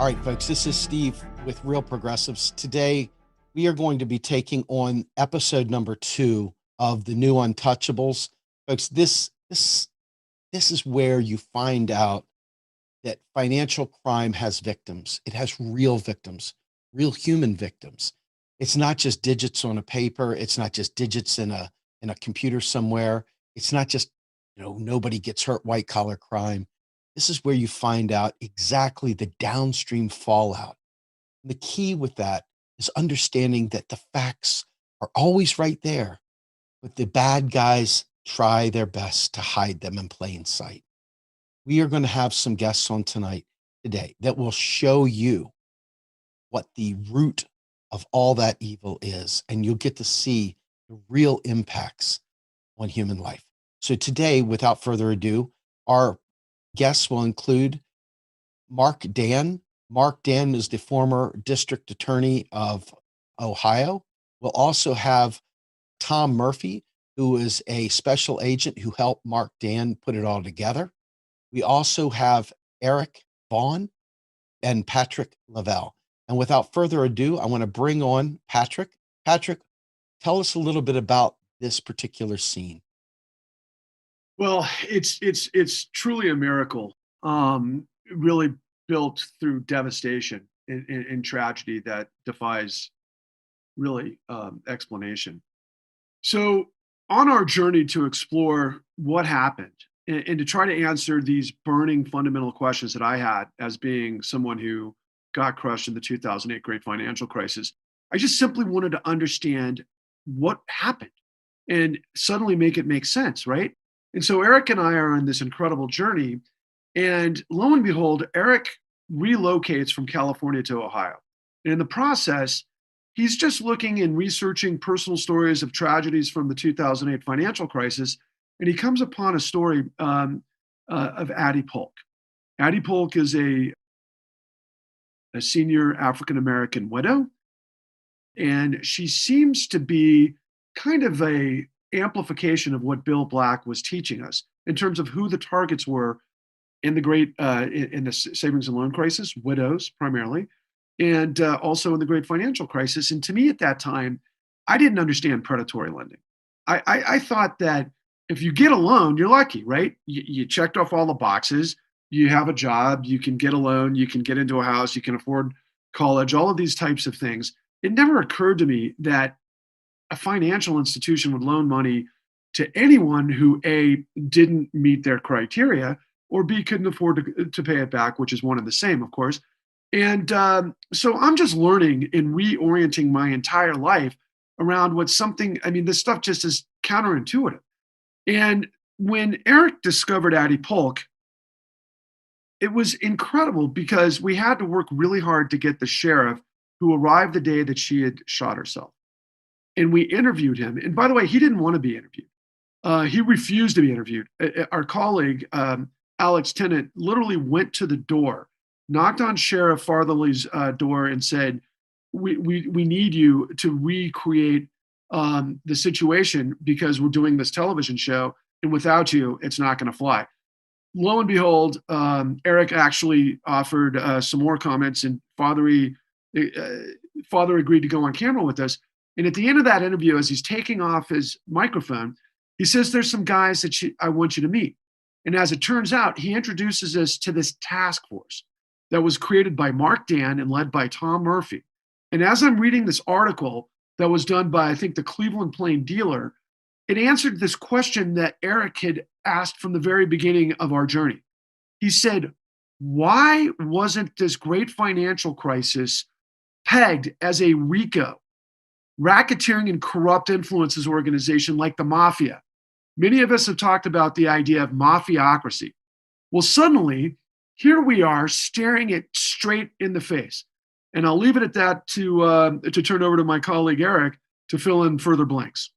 All right, folks, this is Steve with Real Progressives. Today, we are going to be taking on episode number 2 of the new Untouchables. Folks, this is where you find out that financial crime has victims. It has real victims, real human victims. It's not just digits on a paper. It's not just digits in a computer somewhere. It's not just, nobody gets hurt, white collar crime. This is where you find out exactly the downstream fallout. The key with that is understanding that the facts are always right there, but the bad guys try their best to hide them in plain sight. We are going to have some guests on today that will show you what the root of all that evil is, and you'll get to see the real impacts on human life. So today, without further ado, our guests will include Mark Dan. Mark Dan is the former district attorney of Ohio. We'll also have Tom Murphy, who is a special agent who helped Mark Dan put it all together. We also have Eric Vaughn and Patrick Lovell. And without further ado, I want to bring on Patrick. Patrick, tell us a little bit about this particular scene. Well, it's truly a miracle, really built through devastation and tragedy that defies really explanation. So on our journey to explore what happened and to try to answer these burning fundamental questions that I had as being someone who got crushed in the 2008 great financial crisis, I just simply wanted to understand what happened and suddenly make it make sense, right? And so Eric and I are on this incredible journey. And lo and behold, Eric relocates from California to Ohio. And in the process, he's just looking and researching personal stories of tragedies from the 2008 financial crisis. And he comes upon a story of Addie Polk. Addie Polk is a senior African-American widow. And she seems to be kind of a amplification of what Bill Black was teaching us in terms of who the targets were in the great in the savings and loan crisis, widows primarily, and also in the great financial crisis. And to me at that time, I didn't understand predatory lending. I thought that if you get a loan, you're lucky, right? You checked off all the boxes. You have a job, you can get a loan, you can get into a house, you can afford college, all of these types of things. It never occurred to me that a financial institution would loan money to anyone who A, didn't meet their criteria, or B, couldn't afford to pay it back, which is one and the same, of course. And so I'm just learning and reorienting my entire life around what's something, I mean, this stuff just is counterintuitive. And when Eric discovered Addie Polk, it was incredible because we had to work really hard to get the sheriff who arrived the day that she had shot herself. And we interviewed him. And by the way, he didn't want to be interviewed. He refused to be interviewed. Our colleague, Alex Tennant, literally went to the door, knocked on Sheriff Fartherly's door and said, we need you to recreate the situation because we're doing this television show. And without you, it's not going to fly. Lo and behold, Eric actually offered some more comments, and Father agreed to go on camera with us. And at the end of that interview, as he's taking off his microphone, he says, there's some guys that I want you to meet. And as it turns out, he introduces us to this task force that was created by Mark Dan and led by Tom Murphy. And as I'm reading this article that was done by, I think, the Cleveland Plain Dealer, it answered this question that Eric had asked from the very beginning of our journey. He said, why wasn't this great financial crisis pegged as a RICO, racketeering and corrupt influences organization like the mafia. Many of us have talked about the idea of mafiocracy. Well, suddenly, here we are staring it straight in the face. And I'll leave it at that to turn over to my colleague Eric to fill in further blanks.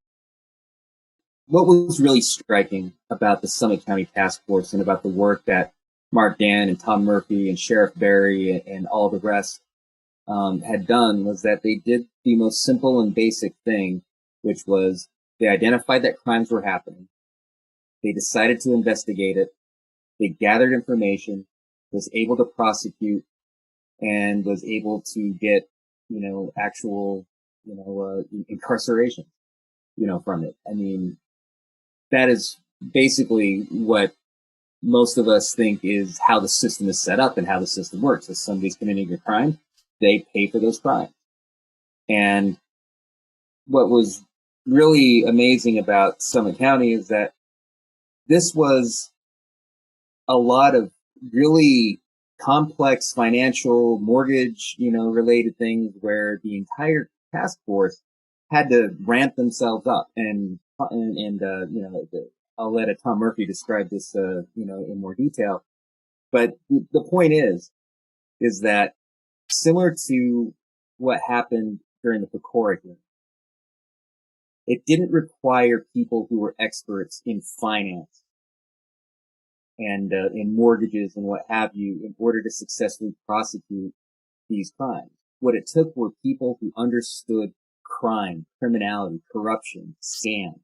What was really striking about the Summit County Task Force and about the work that Mark Dan and Tom Murphy and Sheriff Barry and all the rest had done was that they did the most simple and basic thing, which was they identified that crimes were happening. They decided to investigate it. They gathered information, was able to prosecute, and was able to get, actual, incarceration, from it. I mean, that is basically what most of us think is how the system is set up and how the system works. If somebody's committing a crime, they pay for those crimes. And what was really amazing about Summit County is that this was a lot of really complex financial mortgage, related things where the entire task force had to ramp themselves up and I'll let Tom Murphy describe this, in more detail. But the point is that similar to what happened during the Pecora hearing, it didn't require people who were experts in finance and in mortgages and what have you in order to successfully prosecute these crimes. What it took were people who understood crime, criminality, corruption, scams.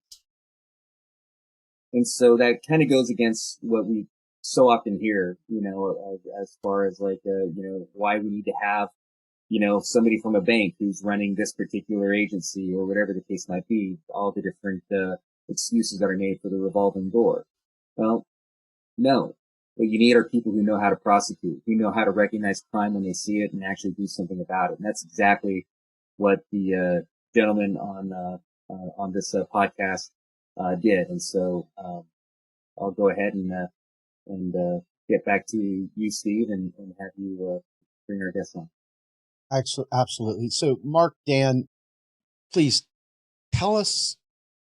And so that kind of goes against what we so often hear, as far as why we need to have, somebody from a bank who's running this particular agency or whatever the case might be, all the different excuses that are made for the revolving door. Well, no. What you need are people who know how to prosecute, who know how to recognize crime when they see it and actually do something about it. And that's exactly what the gentleman on this podcast did. And so I'll go ahead and get back to you, Steve, and have you bring our guest on. Absolutely. So, Mark, Dan, please tell us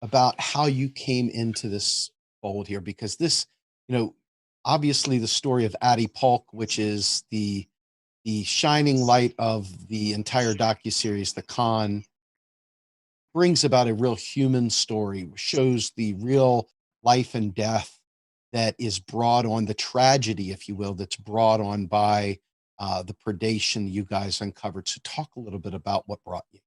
about how you came into this fold here, because this, obviously the story of Addie Polk, which is the shining light of the entire docuseries, The Con, brings about a real human story, shows the real life and death that is brought on, the tragedy, if you will, that's brought on by the predation you guys uncovered. So talk a little bit about what brought you.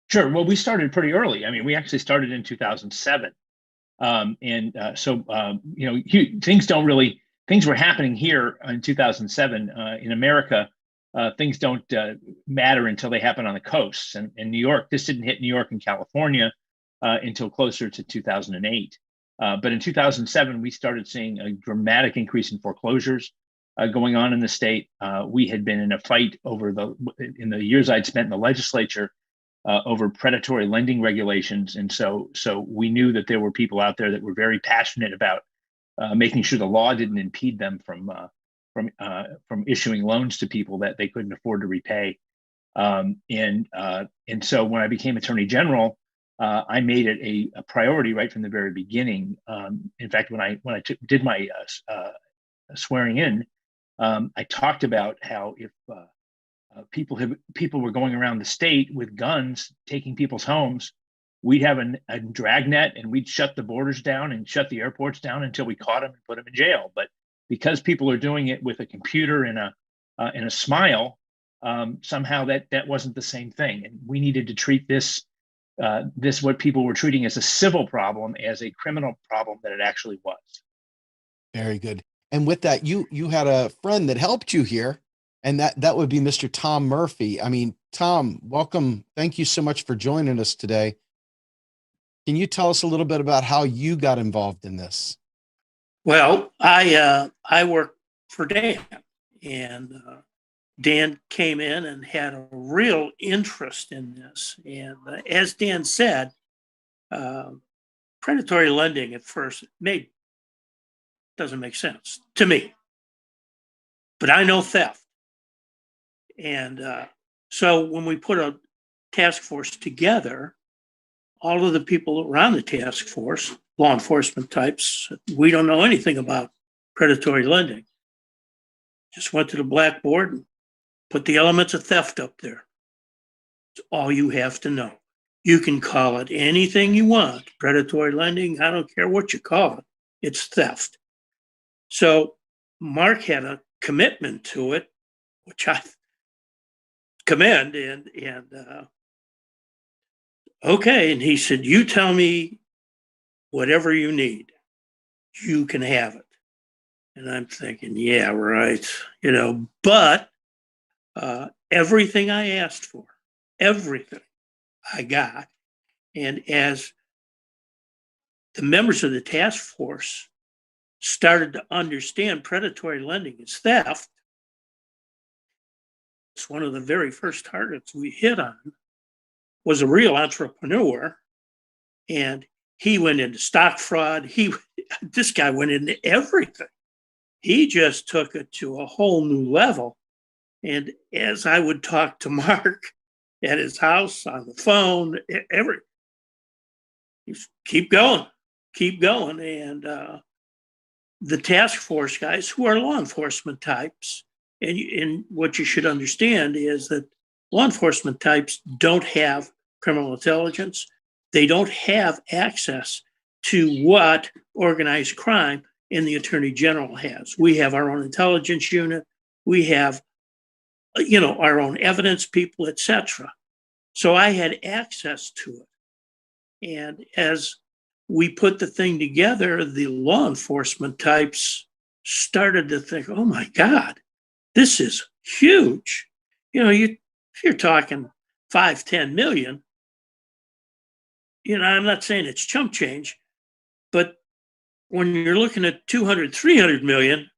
Sure. Well, we started pretty early. I mean, we actually started in 2007. Things were happening here in 2007 in America. Things don't matter until they happen on the coasts. And in New York, this didn't hit New York and California until closer to 2008. But in 2007, we started seeing a dramatic increase in foreclosures going on in the state. We had been in a fight in the years I'd spent in the legislature over predatory lending regulations. And so we knew that there were people out there that were very passionate about making sure the law didn't impede them from issuing loans to people that they couldn't afford to repay. And so when I became Attorney General, I made it a priority right from the very beginning. In fact, when I did my swearing in, I talked about how if people were going around the state with guns, taking people's homes, we'd have a dragnet and we'd shut the borders down and shut the airports down until we caught them and put them in jail. But because people are doing it with a computer and a smile, somehow that wasn't the same thing. And we needed to treat this what people were treating as a civil problem as a criminal problem that it actually was. Very good. And with that, you had a friend that helped you here, and that would be Mr. Tom Murphy. I mean, Tom, welcome. Thank you so much for joining us today. Can you tell us a little bit about how you got involved in this? Well, I work for Dan, and Dan came in and had a real interest in this. And as Dan said, predatory lending at first doesn't make sense to me. But I know theft. And so when we put task force together, all of the people around the task force, law enforcement types, we don't know anything about predatory lending. Just went to the blackboard and put the elements of theft up there. It's all you have to know. You can call it anything you want. Predatory lending, I don't care what you call it. It's theft. So Mark had a commitment to it, which I commend. Okay. And he said, you tell me whatever you need, you can have it. And I'm thinking, yeah, right. But everything I asked for, everything I got. And as the members of the task force started to understand predatory lending is theft, it's one of the very first targets we hit on was a real entrepreneur. And he went into stock fraud. This guy went into everything. He just took it to a whole new level. And as I would talk to Mark at his house, on the phone, keep going. And the task force guys, who are law enforcement types, and what you should understand is that law enforcement types don't have criminal intelligence. They don't have access to what organized crime and the Attorney General has. We have our own intelligence unit. We have, our own evidence people, etc. So I had access to it. And as we put the thing together, the law enforcement types started to think, oh my God, this is huge. You're talking 5-10 million. I'm not saying it's chump change, but when you're looking at 200-300 million,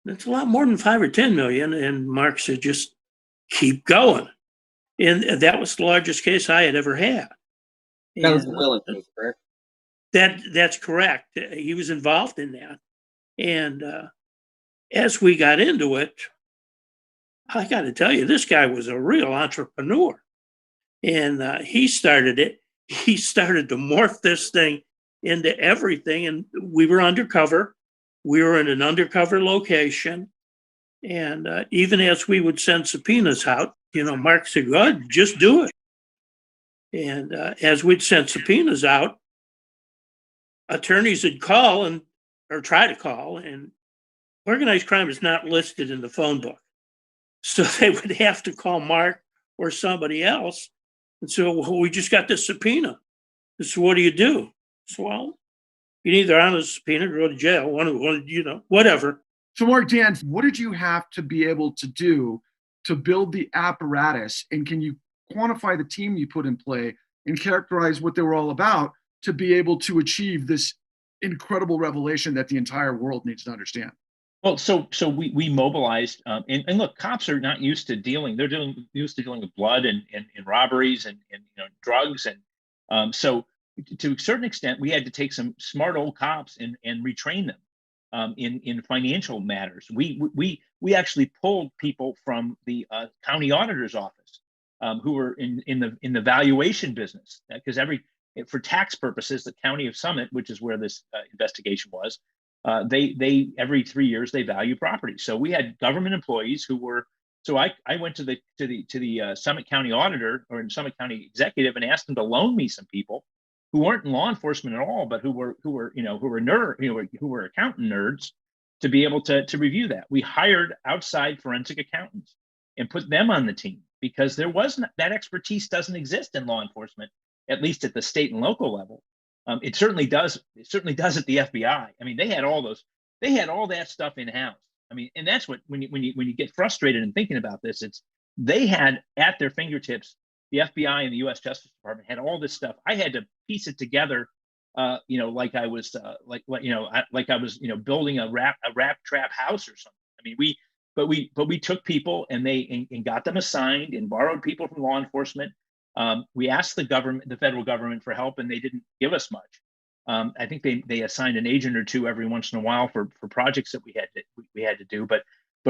that's a lot more than 5 or 10 million. And Mark said, just keep going. And that was the largest case I had ever had. That was the Will case, correct? That's correct. He was involved in that. And as we got into it, I got to tell you, this guy was a real entrepreneur. And he started it. He started to morph this thing into everything. And we were undercover. We were in an undercover location. And even as we would send subpoenas out, Mark said, God, just do it. And as we'd send subpoenas out, attorneys would call or try to call, and organized crime is not listed in the phone book. So they would have to call Mark or somebody else. And so, well, we just got this subpoena. So what do you do? So, well, you either honor the subpoena or go to jail, whatever. So Mark, Dan, what did you have to be able to do to build the apparatus? And can you quantify the team you put in play and characterize what they were all about to be able to achieve this incredible revelation that the entire world needs to understand? Well, so we mobilized, and look, cops are not used to dealing. They're used to dealing with blood and robberies and drugs, and so to a certain extent, we had to take some smart old cops and retrain them in financial matters. We actually pulled people from the county auditor's office who were in the valuation business, because for tax purposes, the county of Summit, which is where this investigation was, they every 3 years they value property. So we had government employees who were. So I went to the Summit County auditor or Summit County executive and asked them to loan me some people who weren't in law enforcement at all, but who were accountant nerds, to be able to review that. We hired outside forensic accountants and put them on the team, because there wasn't that expertise doesn't exist in law enforcement, at least at the state and local level. It certainly does. It certainly does at the FBI. I mean, they had all that stuff in house. I mean, and that's what when you get frustrated in thinking about this, they had at their fingertips. The FBI and the U.S. Justice Department had all this stuff. I had to piece it together, like I was building a rap trap house or something. I mean, we took people and and got them assigned and borrowed people from law enforcement. We asked the federal government for help, and they didn't give us much. I think they assigned an agent or two every once in a while for projects that we had to do. But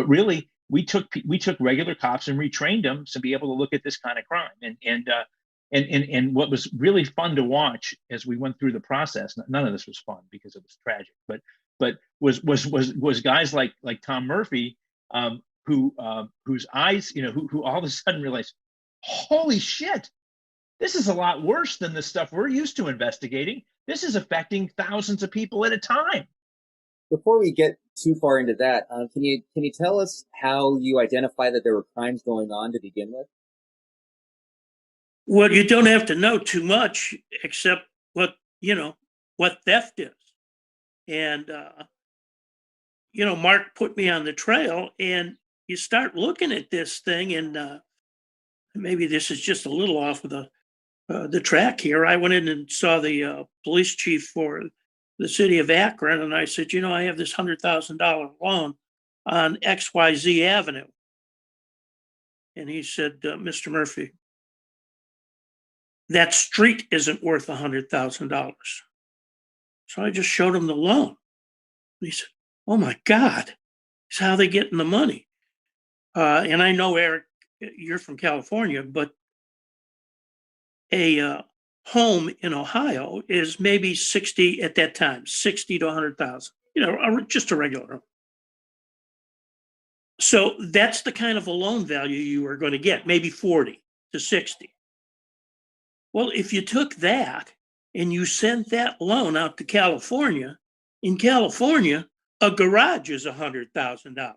really, we took regular cops and retrained them to be able to look at this kind of crime. And what was really fun to watch as we went through the process, none of this was fun because it was tragic, but was guys like Tom Murphy, whose eyes, who all of a sudden realized, holy shit, this is a lot worse than the stuff we're used to investigating. This is affecting thousands of people at a time. Before we get too far into that, can you tell us how you identify that there were crimes going on to begin with? Well, you don't have to know too much except what theft is. And, Mark put me on the trail, and you start looking at this thing, and maybe this is just a little off of the track here. I went in and saw the police chief for the city of Akron, and I said, I have this $100,000 loan on XYZ Avenue. And he said, Mr. Murphy, that street isn't worth $100,000. So I just showed him the loan. And he said, oh my God, it's how they getting the money. And I know, Eric, you're from California, but a home in Ohio is maybe 60 at that time, 60 to 100,000, just a regular home. So that's the kind of a loan value you are going to get, maybe 40 to 60. Well, if you took that and you sent that loan out to California, in California, a garage is $100,000.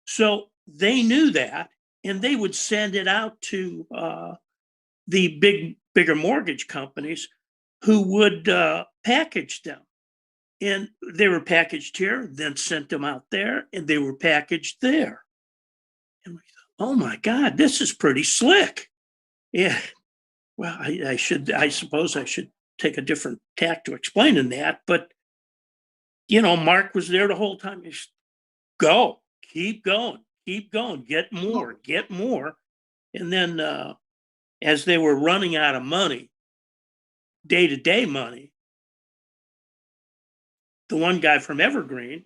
So they knew that, and they would send it out to the bigger mortgage companies who would package them. And they were packaged here, then sent them out there, and they were packaged there. And we thought, oh my God, this is pretty slick. Yeah. Well, I suppose I should take a different tack to explaining that. But, Mark was there the whole time. He said, go, keep going, get more. And then as they were running out of money, day-to-day money, the one guy from Evergreen,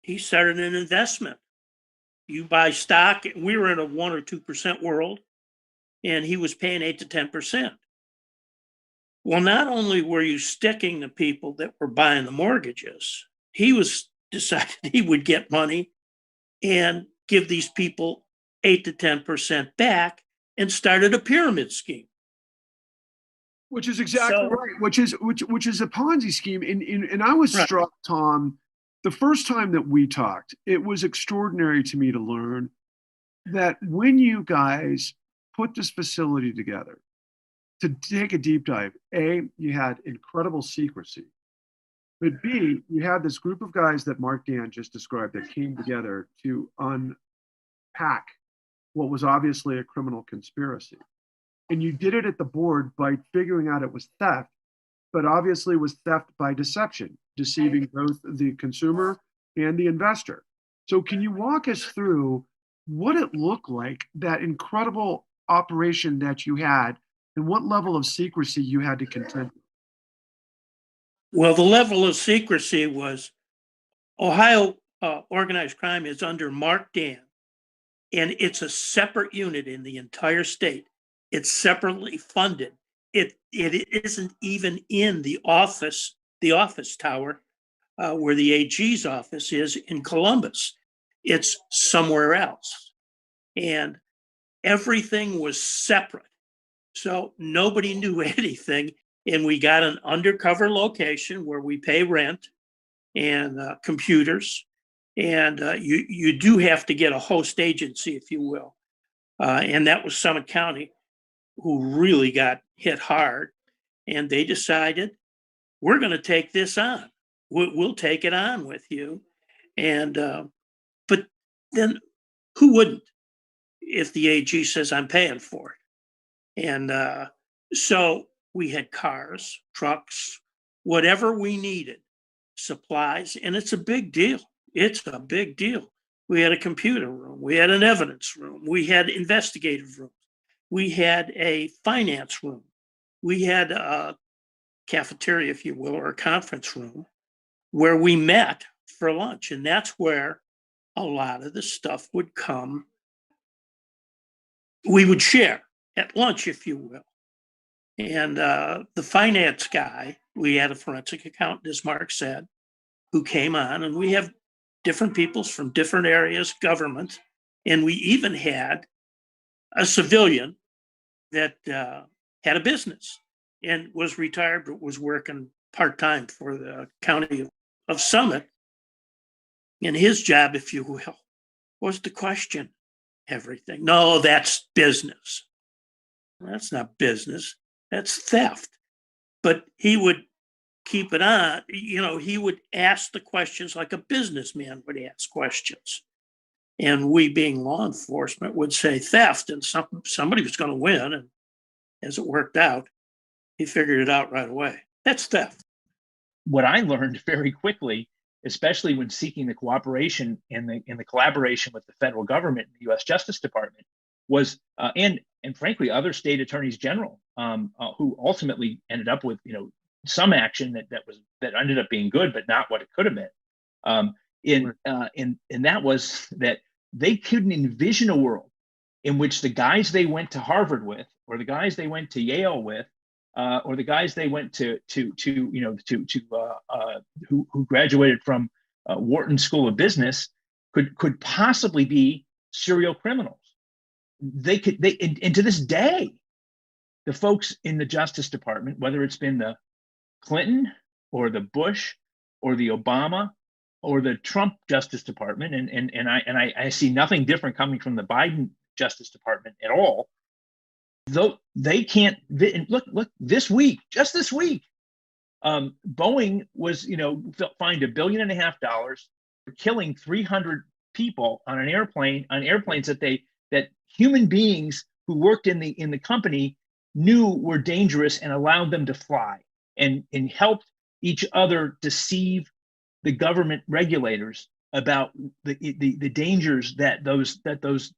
he started an investment. You buy stock. We were in a 1 or 2% world, and he was paying 8 to 10%. Well, not only were you sticking the people that were buying the mortgages, he was decided he would get money and give these people 8 to 10% back, and started a pyramid scheme. Which is exactly right. Which is a Ponzi scheme. And I was struck, Tom, the first time that we talked. It was extraordinary to me to learn that when you guys put this facility together to take a deep dive, A, you had incredible secrecy, but B, you had this group of guys that Mark Dan just described that came together to unpack what was obviously a criminal conspiracy. And you did it at the board by figuring out it was theft, but obviously it was theft by deception, deceiving both the consumer and the investor. So can you walk us through what it looked like, that incredible operation that you had, and what level of secrecy you had to contend with? Well, the level of secrecy was Ohio organized crime is under Mark Dan, and it's a separate unit in the entire state. It's separately funded. It isn't even in the office tower where the AG's office is in Columbus. It's somewhere else. And everything was separate. So nobody knew anything. And we got an undercover location where we pay rent and computers. And you do have to get a host agency, if you will. And that was Summit County, who really got hit hard. And they decided, we're going to take this on. We'll take it on with you. And but then who wouldn't if the AG says I'm paying for it? And so we had cars, trucks, whatever we needed, supplies, and it's a big deal. It's a big deal. We had a computer room. We had an evidence room. We had investigative rooms. We had a finance room. We had a cafeteria, if you will, or a conference room where we met for lunch. And that's where a lot of the stuff would come, we would share at lunch, if you will. And the finance guy, we had a forensic accountant, as Mark said, who came on, and we have different peoples from different areas, government, and we even had a civilian that had a business and was retired, but was working part-time for the county of Summit. And his job, if you will, was to question everything. No, that's business. That's not business. That's theft. But he would keep it on. He would ask the questions like a businessman would ask questions. And we, being law enforcement, would say theft, and somebody was going to win. And as it worked out, he figured it out right away. That's theft. What I learned very quickly, especially when seeking the cooperation and the collaboration with the federal government and the U.S. Justice Department, was and frankly other state attorneys general who ultimately ended up with some action that ended up being good, but not what it could have been. And that was that they couldn't envision a world in which the guys they went to Harvard with, or the guys they went to Yale with, or the guys they went who graduated from Wharton School of Business could possibly be serial criminals. And to this day, the folks in the Justice Department, whether it's been the Clinton or the Bush or the Obama or the Trump Justice Department, and I see nothing different coming from the Biden Justice Department at all. Though they can't look just this week, Boeing was fined $1.5 billion for killing 300 people on airplanes that human beings who worked in the company knew were dangerous and allowed them to fly, and helped each other deceive the government regulators about the dangers that those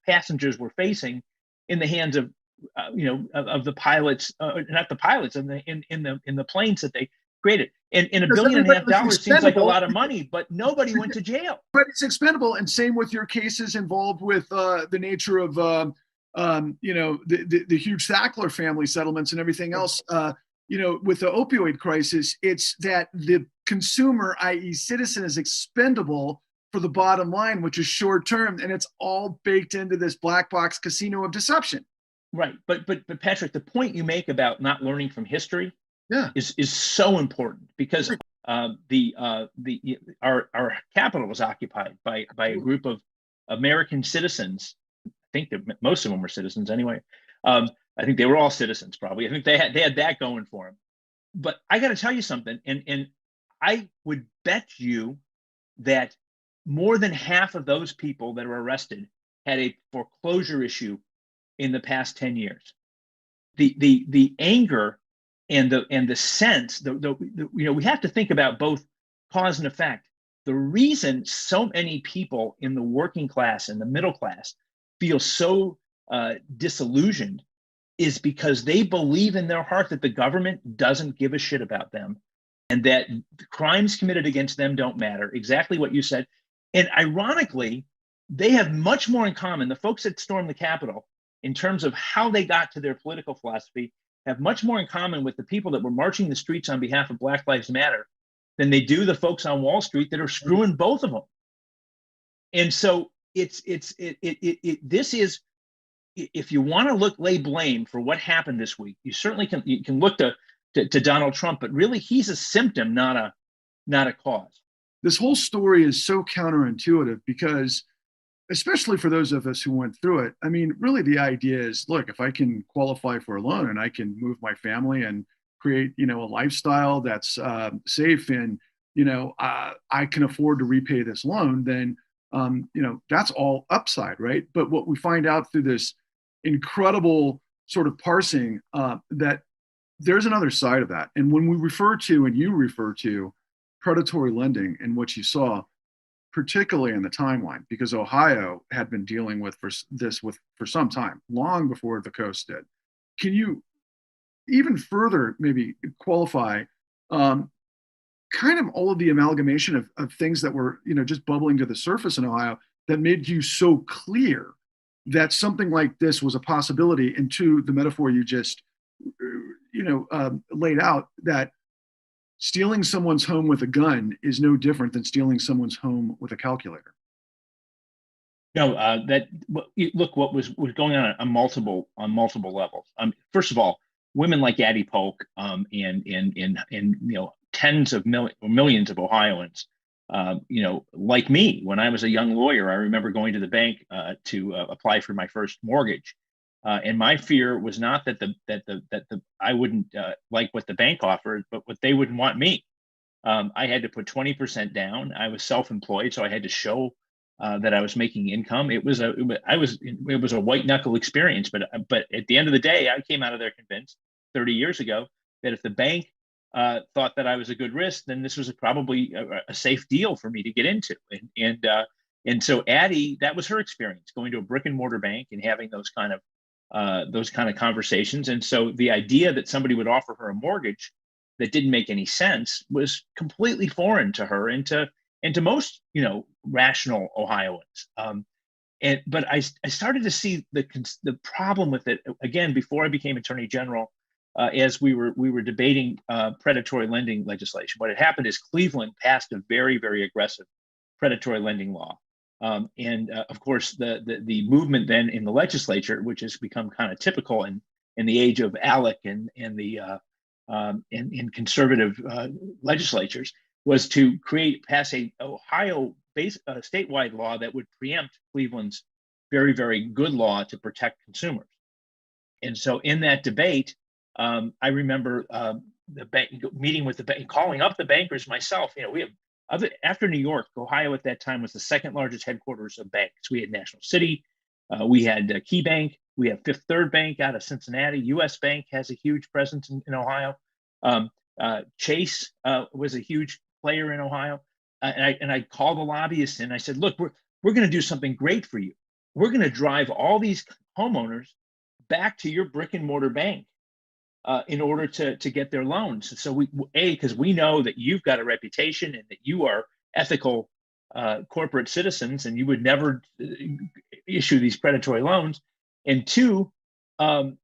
passengers were facing in the hands of the pilots, not the pilots, in the planes that they created. And $1.5 billion seems like a lot of money, but nobody went to jail. But it's expendable, and same with your cases involved with the nature of the huge Sackler family settlements and everything else. With the opioid crisis, it's that the consumer, i.e., citizen, is expendable for the bottom line, which is short term, and it's all baked into this black box casino of deception. Right, but Patrick, the point you make about not learning from history, is so important, because our capital was occupied by a group of American citizens. I think that most of them were citizens anyway. I think they were all citizens, probably. I think they had that going for them. But I got to tell you something, and I would bet you that more than half of those people that were arrested had a foreclosure issue in the past 10 years. The anger and the sense, we have to think about both cause and effect. The reason so many people in the working class and the middle class feel so disillusioned is because they believe in their heart that the government doesn't give a shit about them, and that crimes committed against them don't matter. Exactly what you said. And ironically, they have much more in common. The folks that stormed the Capitol, in terms of how they got to their political philosophy, have much more in common with the people that were marching the streets on behalf of Black Lives Matter than they do the folks on Wall Street that are screwing both of them. And so this is, if you want to lay blame for what happened this week, you certainly can. You can look to Donald Trump, but really he's a symptom, not a cause. This whole story is so counterintuitive because, especially for those of us who went through it, I mean, really the idea is, look, if I can qualify for a loan and I can move my family and create, a lifestyle that's safe, and, I can afford to repay this loan, then, that's all upside, right? But what we find out through this incredible sort of parsing, that there's another side of that. And when we refer to, and you refer to, predatory lending and what you saw, particularly in the timeline, because Ohio had been dealing with for some time, long before the coast did. Can you even further maybe qualify kind of all of the amalgamation of things that were, just bubbling to the surface in Ohio that made you so clear that something like this was a possibility. And to the metaphor you just, laid out, that stealing someone's home with a gun is no different than stealing someone's home with a calculator. No, look what was going on multiple levels. First of all, women like Addie Polk, and tens of millions of Ohioans, like me, when I was a young lawyer, I remember going to the bank to apply for my first mortgage, and my fear was not that I wouldn't like what the bank offered, but what they wouldn't want me. I had to put 20% down. I was self-employed, so I had to show that I was making income. It was a white knuckle experience, but at the end of the day, I came out of there convinced 30 years ago that if the bank thought that I was a good risk, then this was probably a safe deal for me to get into. And so Addie, that was her experience, going to a brick and mortar bank and having those kind of conversations. And so the idea that somebody would offer her a mortgage that didn't make any sense was completely foreign to her and to most rational Ohioans. But I started to see the problem with it again before I became Attorney General, as we were debating predatory lending legislation. What had happened is Cleveland passed a very, very aggressive predatory lending law, and of course the movement then in the legislature, which has become kind of typical in the age of ALEC and the in conservative legislatures, was to pass a Ohio-based statewide law that would preempt Cleveland's very, very good law to protect consumers. And so in that debate, I remember the bank meeting with the bank, calling up the bankers myself. We have after New York, Ohio at that time was the second largest headquarters of banks. We had National City, we had Key Bank, we have Fifth Third Bank out of Cincinnati. U.S. Bank has a huge presence in Ohio. Chase was a huge player in Ohio, and I called the lobbyists and I said, look, we're going to do something great for you. We're going to drive all these homeowners back to your brick and mortar bank in order to get their loans. So because we know that you've got a reputation and that you are ethical corporate citizens and you would never issue these predatory loans. And two, we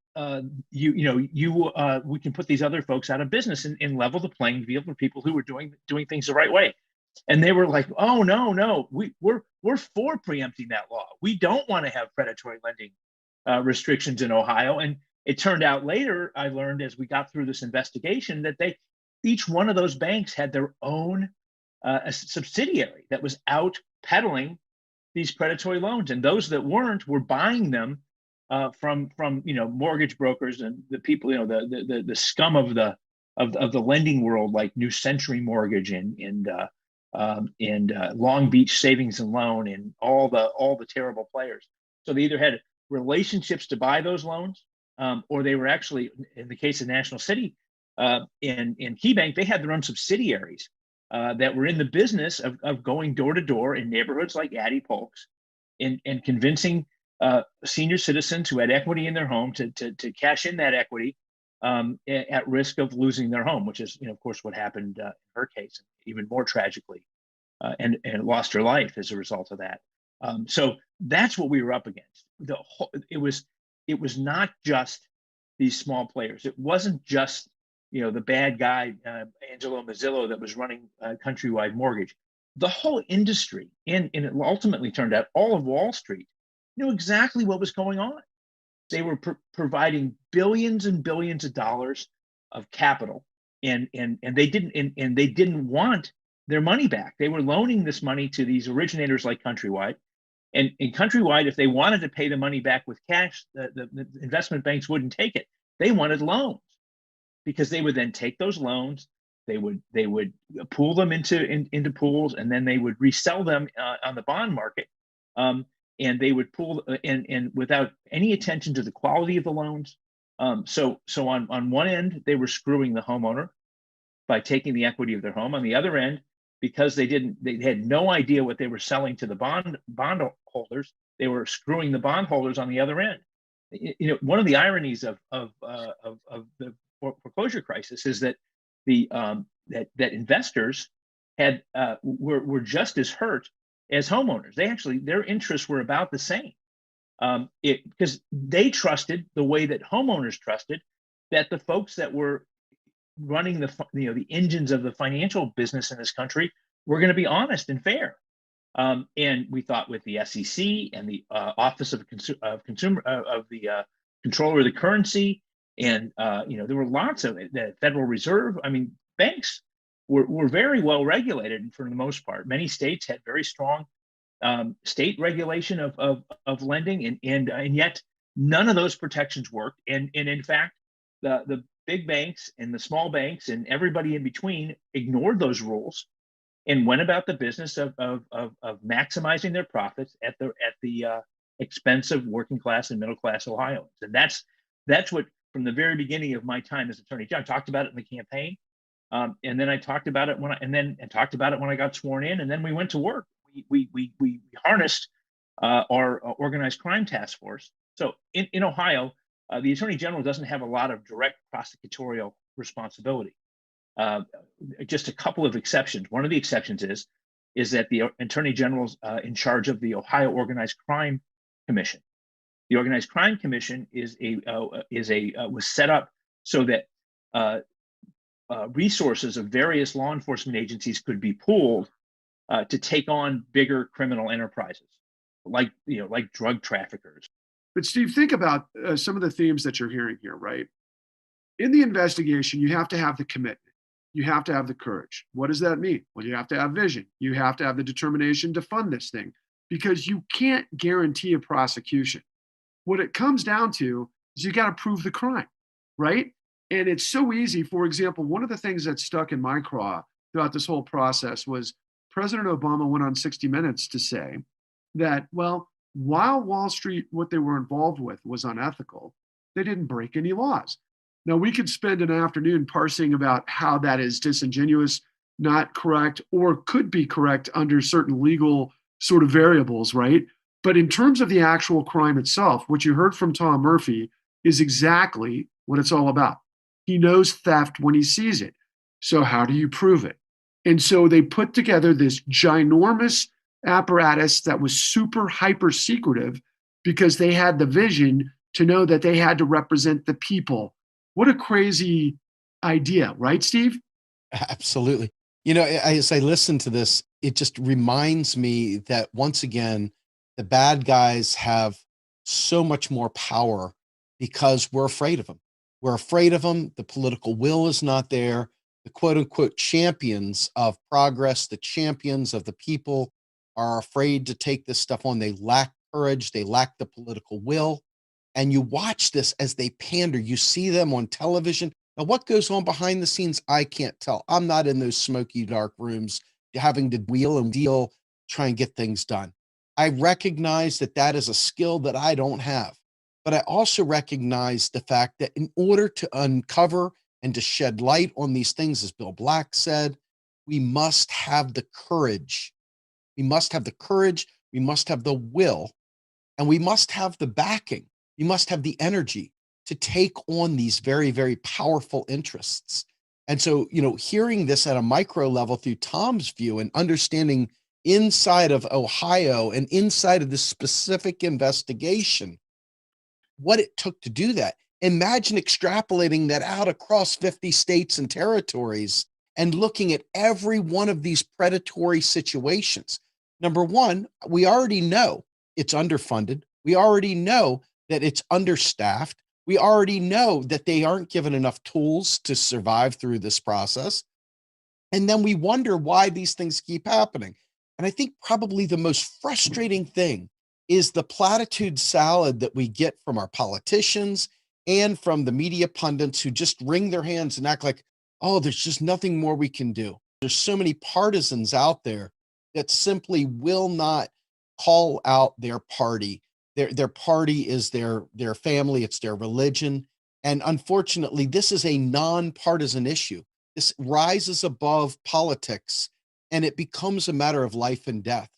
can put these other folks out of business and level the playing field for people who are doing things the right way. And they were like, oh no, we're for preempting that law. We don't want to have predatory lending restrictions in Ohio. And it turned out later, I learned as we got through this investigation that each one of those banks had their own a subsidiary that was out peddling these predatory loans, and those that weren't were buying them from mortgage brokers and the people, the scum of the lending world, like New Century Mortgage and Long Beach Savings and Loan and all the terrible players. So they either had relationships to buy those loans, or they were actually, in the case of National City and Key Bank, they had their own subsidiaries that were in the business of going door to door in neighborhoods like Addie Polk's and convincing senior citizens who had equity in their home to cash in that equity at risk of losing their home, which is, of course, what happened in her case, even more tragically, and lost her life as a result of that. So that's what we were up against. It was not just these small players. It wasn't just the bad guy Angelo Mazzillo that was running Countrywide Mortgage. The whole industry, and it ultimately turned out all of Wall Street knew exactly what was going on. They were providing billions and billions of dollars of capital, and they didn't want their money back. They were loaning this money to these originators like Countrywide, and in Countrywide, if they wanted to pay the money back with cash, the investment banks wouldn't take it. They wanted loans, because they would then take those loans, they would pool them into pools, and then they would resell them on the bond market. And they would pool and without any attention to the quality of the loans. So on one end, they were screwing the homeowner by taking the equity of their home. On the other end, because they had no idea what they were selling to the bond holders, they were screwing the bond holders on the other end. One of the ironies of the foreclosure crisis is that the that investors were just as hurt as homeowners. Their interests were about the same. Because they trusted the way that homeowners trusted that the folks that were running the engines of the financial business in this country were going to be honest and fair. And we thought with the SEC and the Office of Consumer of the Controller of the Currency, and there were lots of the Federal Reserve. I mean, banks were very well regulated for the most part. Many states had very strong state regulation of lending, and yet none of those protections worked. And in fact, the big banks and the small banks and everybody in between ignored those rules and went about the business of maximizing their profits at the expense of working class and middle class Ohioans. And that's what, from the very beginning of my time as Attorney General, I talked about it in the campaign, and then I talked about it when I got sworn in, and then we went to work. We harnessed our organized crime task force. So in Ohio, the Attorney General doesn't have a lot of direct prosecutorial responsibility. Just a couple of exceptions. One of the exceptions is that the Attorney General's in charge of the Ohio Organized Crime Commission. The Organized Crime Commission was set up so that resources of various law enforcement agencies could be pooled to take on bigger criminal enterprises, like drug traffickers. But Steve, think about some of the themes that you're hearing here, right? In the investigation, you have to have the commitment. You have to have the courage. What does that mean? Well, you have to have vision. You have to have the determination to fund this thing, because you can't guarantee a prosecution. What it comes down to is you got to prove the crime, right? And it's so easy. For example, one of the things that stuck in my craw throughout this whole process was President Obama went on 60 Minutes to say that, well, while Wall Street, what they were involved with was unethical, they didn't break any laws. Now, we could spend an afternoon parsing about how that is disingenuous, not correct, or could be correct under certain legal sort of variables, right? But in terms of the actual crime itself, what you heard from Tom Murphy is exactly what it's all about. He knows theft when he sees it. So how do you prove it? And so they put together this ginormous apparatus that was super hyper secretive, because they had the vision to know that they had to represent the people. What a crazy idea, right, Steve? Absolutely. As I listen to this, it just reminds me that once again, the bad guys have so much more power because we're afraid of them. We're afraid of them. The political will is not there. The quote unquote champions of progress, the champions of the people, are afraid to take this stuff on. They lack courage. They lack the political will. And you watch this as they pander. You see them on television. Now, what goes on behind the scenes, I can't tell. I'm not in those smoky, dark rooms having to wheel and deal, try and get things done. I recognize that is a skill that I don't have. But I also recognize the fact that in order to uncover and to shed light on these things, as Bill Black said, we must have the courage. We must have the courage. We must have the will. And we must have the backing. You must have the energy to take on these very, very powerful interests. And so, hearing this at a micro level through Tom's view and understanding inside of Ohio and inside of this specific investigation, what it took to do that. Imagine extrapolating that out across 50 states and territories and looking at every one of these predatory situations. Number one, we already know it's underfunded. We already know that it's understaffed. We already know that they aren't given enough tools to survive through this process. And then we wonder why these things keep happening. And I think probably the most frustrating thing is the platitude salad that we get from our politicians and from the media pundits who just wring their hands and act like, oh, there's just nothing more we can do. There's so many partisans out there that simply will not call out their party. Their party is their family, it's their religion. And unfortunately, this is a nonpartisan issue. This rises above politics and it becomes a matter of life and death.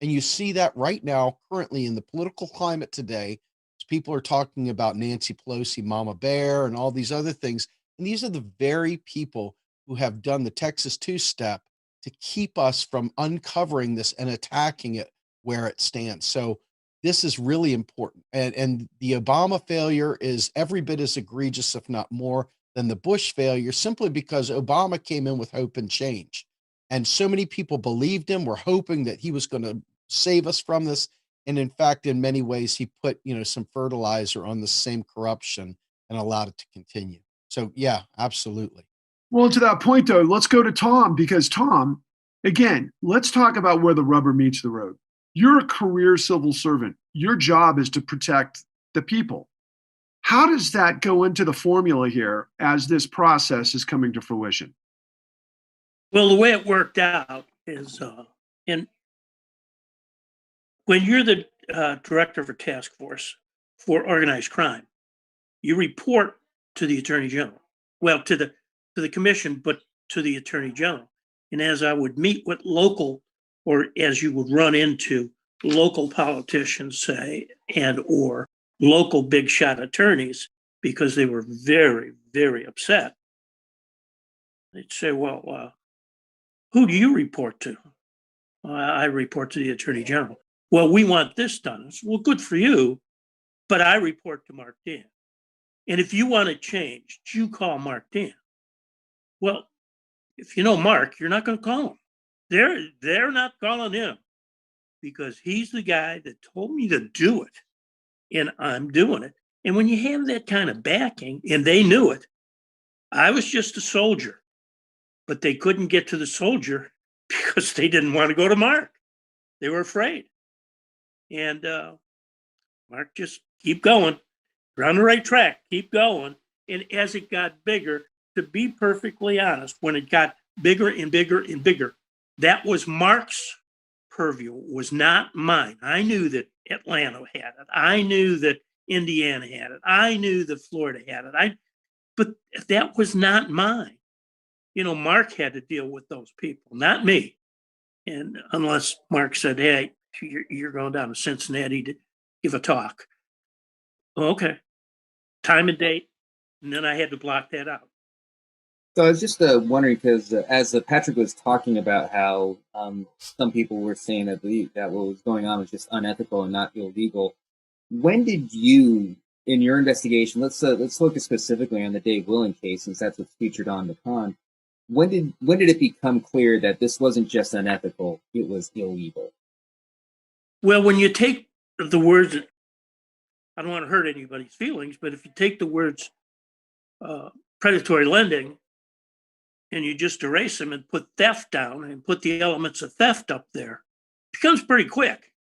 And you see that right now, currently in the political climate today, as people are talking about Nancy Pelosi, Mama Bear, and all these other things. And these are the very people who have done the Texas two-step to keep us from uncovering this and attacking it where it stands. So this is really important. And the Obama failure is every bit as egregious, if not more, than the Bush failure, simply because Obama came in with hope and change. And so many people believed him, were hoping that he was going to save us from this. And in fact, in many ways, he put, some fertilizer on the same corruption and allowed it to continue. So yeah, absolutely. Well, to that point, though, let's go to Tom, because Tom, again, let's talk about where the rubber meets the road. You're a career civil servant. Your job is to protect the people. How does that go into the formula here as this process is coming to fruition? Well, the way it worked out is, when you're the director of a task force for organized crime, you report to the Attorney General. Well, to the commission, but to the Attorney General. And as I would meet with local, or as you would run into local politicians, say, and or local big shot attorneys, because they were very, very upset, they'd say, well, who do you report to? I report to the Attorney General. Well, we want this done. I said, well, good for you, but I report to Mark Dan. And if you want to change, you call Mark Dan. Well, if you know Mark, you're not going to call him. They're not calling him because he's the guy that told me to do it, and I'm doing it. And when you have that kind of backing, and they knew it, I was just a soldier, but they couldn't get to the soldier because they didn't want to go to Mark. They were afraid. And Mark, just keep going. You're on the right track. Keep going. And as it got bigger, to be perfectly honest, when it got bigger and bigger and bigger, that was Mark's purview, was not mine. I knew that Atlanta had it. I knew that Indiana had it. I knew that Florida had it. But that was not mine. Mark had to deal with those people, not me. And unless Mark said, hey, you're going down to Cincinnati to give a talk. Okay. Time and date. And then I had to block that out. So I was just wondering, because as Patrick was talking about how some people were saying that what was going on was just unethical and not illegal, when did you, in your investigation, let's focus specifically on the Dave Willen case, since that's what's featured on the con. When did it become clear that this wasn't just unethical, it was illegal? Well, when you take the words, I don't want to hurt anybody's feelings, but if you take the words predatory lending and you just erase them and put theft down and put the elements of theft up there, it becomes pretty quick.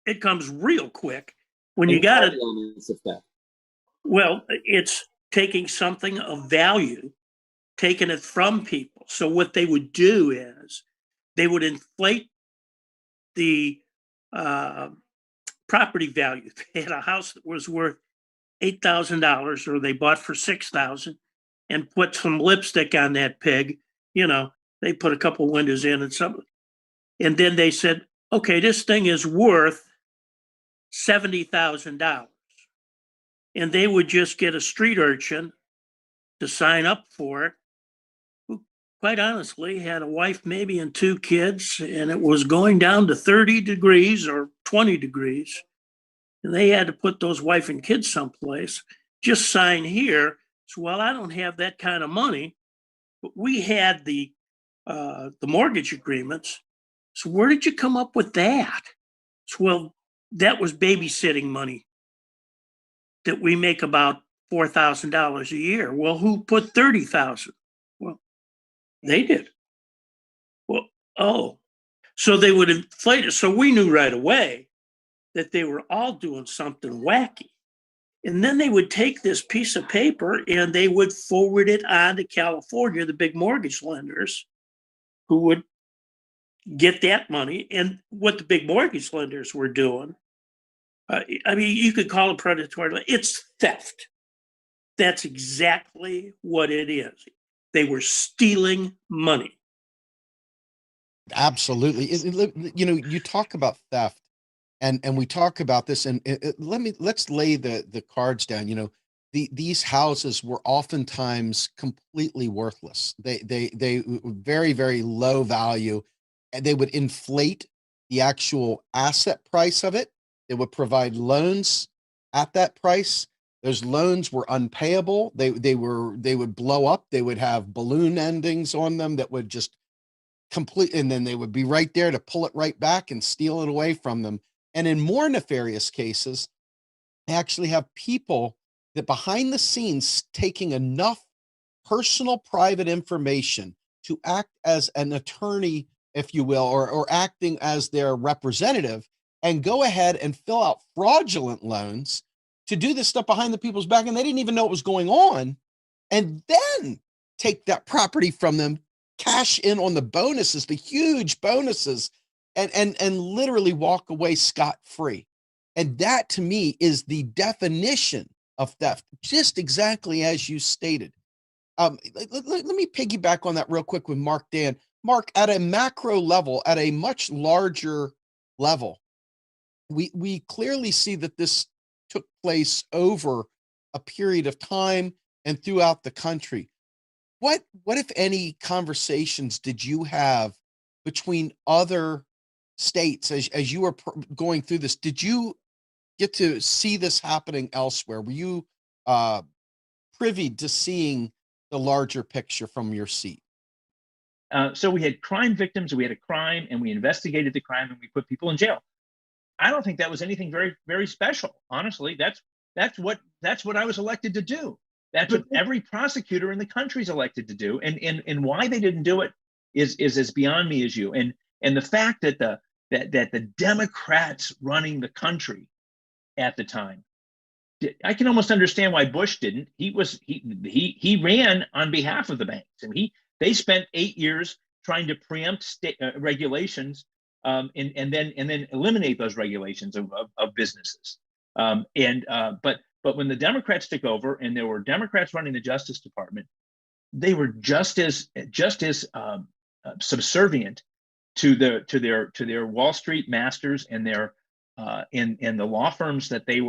It comes real quick when you got it. Elements of theft. Well, it's taking something of value, taking it from people. So what they would do is they would inflate the property value. They had a house that was worth $8,000, or they bought for $6,000, and put some lipstick on that pig. They put a couple windows in and something. And then they said, okay, this thing is worth $70,000. And they would just get a street urchin to sign up for it, who quite honestly had a wife maybe and 2 kids, and it was going down to 30 degrees or 20 degrees. And they had to put those wife and kids someplace, just sign here. So, well, I don't have that kind of money, but we had the mortgage agreements. So where did you come up with that? So, well, that was babysitting money that we make about $4,000 a year. Well, who put $30,000? Well, they did. Well, oh, so they would inflate it. So we knew right away that they were all doing something wacky. And then they would take this piece of paper and they would forward it on to California, the big mortgage lenders, who would get that money. And what the big mortgage lenders were doing, you could call it predatory. It's theft. That's exactly what it is. They were stealing money. Absolutely. You talk about theft, and we talk about this, and let's lay the cards down. these houses were oftentimes completely worthless. They were very, very low value, and they would inflate the actual asset price of it. They would provide loans at that price. Those loans were unpayable. They would blow up. They would have balloon endings on them that would just complete, and then they would be right there to pull it right back and steal it away from them. And in more nefarious cases, they actually have people that behind the scenes taking enough personal private information to act as an attorney, if you will, or acting as their representative, and go ahead and fill out fraudulent loans to do this stuff behind the people's back, and they didn't even know what was going on, and then take that property from them, cash in on the bonuses, the huge bonuses, and literally walk away scot-free. And that to me is the definition of theft, just exactly as you stated. Let me piggyback on that real quick with Mark Dan. Mark, at a macro level, at a much larger level, we clearly see that this took place over a period of time and throughout the country. What if any conversations did you have between other states as you were going through this? Did you get to see this happening elsewhere? Were you privy to seeing the larger picture from your seat? So we had crime victims, we had a crime, and we investigated the crime, and we put people in jail. I don't think that was anything very, very special. Honestly, that's what I was elected to do. That's what every prosecutor in the country is elected to do. And why they didn't do it is as beyond me as you. And the fact that the Democrats running the country at the time, I can almost understand why Bush didn't. He ran on behalf of the banks, and they spent 8 years trying to preempt state regulations, and then eliminate those regulations of businesses. But when the Democrats took over, and there were Democrats running the Justice Department, they were just as subservient to their Wall Street masters and their and the law firms that they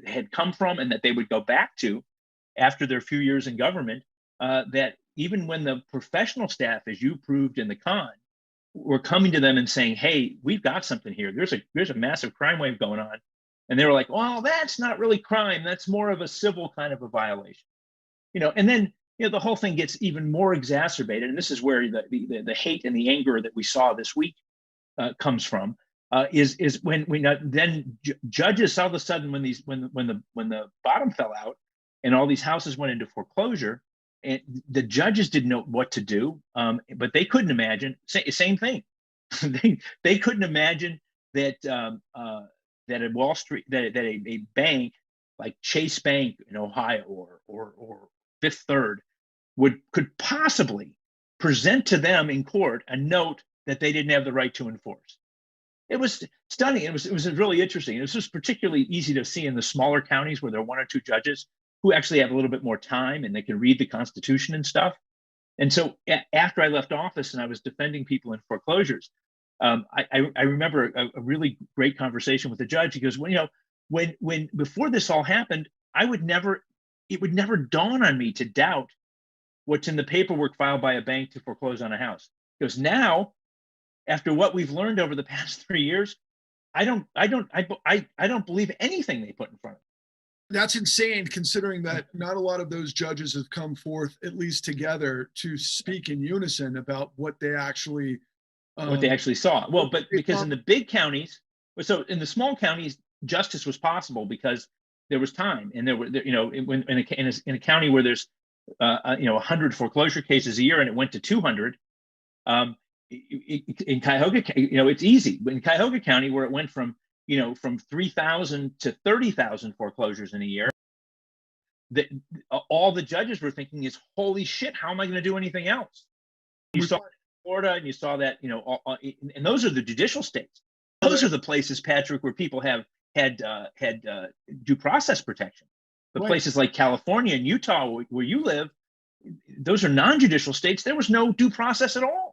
had come from and that they would go back to after their few years in government. That even when the professional staff, as you proved in the con, were coming to them and saying, "Hey, we've got something here. There's a massive crime wave going on," and they were like, "Well, that's not really crime. That's more of a civil kind of a violation," And then the whole thing gets even more exacerbated, and this is where the hate and the anger that we saw this week comes from. Is when then judges all of a sudden, when the bottom fell out and all these houses went into foreclosure, and the judges didn't know what to do, but they couldn't imagine same thing. they couldn't imagine that that a Wall Street that a bank like Chase Bank in Ohio or Fifth Third could possibly present to them in court a note that they didn't have the right to enforce. It was stunning. It was really interesting. It was just particularly easy to see in the smaller counties where there are one or two judges who actually have a little bit more time and they can read the Constitution and stuff. And so after I left office and I was defending people in foreclosures, I remember a really great conversation with the judge. He goes, when before this all happened, it would never dawn on me to doubt what's in the paperwork filed by a bank to foreclose on a house. He goes, now, after what we've learned over the past 3 years, I don't believe anything they put in front of me. That's insane, considering that not a lot of those judges have come forth, at least together, to speak in unison about what they actually saw. Well, but because in the big counties, so in the small counties, justice was possible because there was time, and there were, in a county where there's 100 foreclosure cases a year and it went to 200. In Cuyahoga, it's easy. But in Cuyahoga County, where it went from 3,000 to 30,000 foreclosures in a year, all the judges were thinking is, holy shit, how am I going to do anything else? You saw it in Florida, and you saw that, and those are the judicial states. Those are the places, Patrick, where people have had due process protection. But places like California and Utah, where you live, those are non-judicial states. There was no due process at all.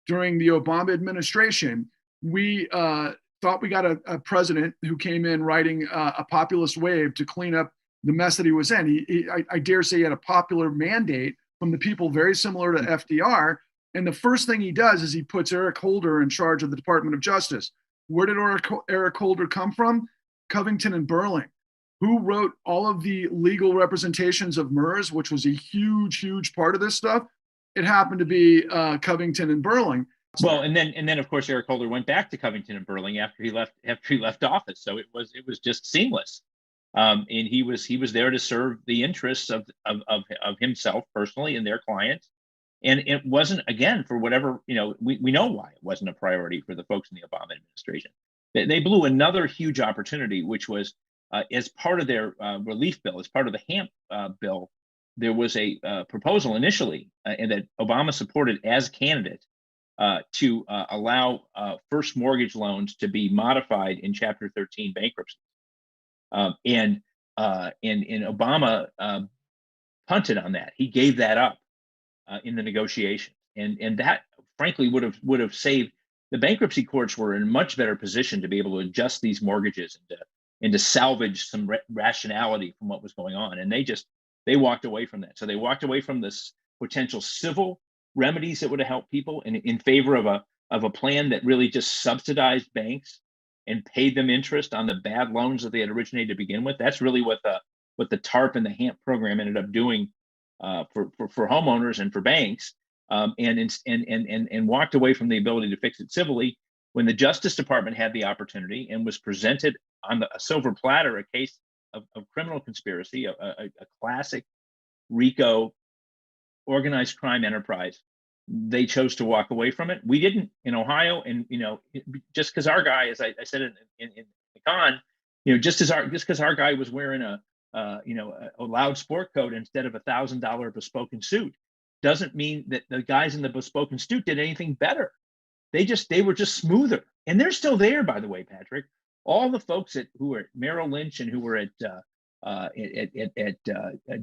During the Obama administration, we thought we got a president who came in riding a populist wave to clean up the mess that he was in. I dare say he had a popular mandate from the people very similar to FDR. And the first thing he does is he puts Eric Holder in charge of the Department of Justice. Where did Eric Holder come from? Covington and Burling. Who wrote all of the legal representations of MERS, which was a huge, huge part of this stuff? It happened to be Covington and Burling. Well, and then of course Eric Holder went back to Covington and Burling after he left office. So it was just seamless. And he was there to serve the interests of himself personally and their clients. And it wasn't, again, for whatever, we know why it wasn't a priority for the folks in the Obama administration. They blew another huge opportunity, which was as part of their relief bill, as part of the HAMP bill, there was a proposal initially and that Obama supported as candidate to allow first mortgage loans to be modified in Chapter 13 bankruptcy. And Obama punted on that. He gave that up in the negotiation, and that frankly would have saved. The bankruptcy courts were in a much better position to be able to adjust these mortgages and to salvage some rationality from what was going on. And they walked away from that. So they walked away from this potential civil remedies that would have helped people in favor of a plan that really just subsidized banks and paid them interest on the bad loans that they had originated to begin with. That's really what the TARP and the HAMP program ended up doing for homeowners and for banks. And walked away from the ability to fix it civilly when the Justice Department had the opportunity and was presented on a silver platter a case of criminal conspiracy, a classic RICO organized crime enterprise. They chose to walk away from it. We didn't in Ohio, and just because our guy, as I said in the con, just because our guy was wearing a loud sport coat instead of $1,000 bespoken suit, doesn't mean that the guys in the bespoken suit did anything better. They were just smoother, and they're still there, by the way, Patrick. All the folks who were at Merrill Lynch and who were at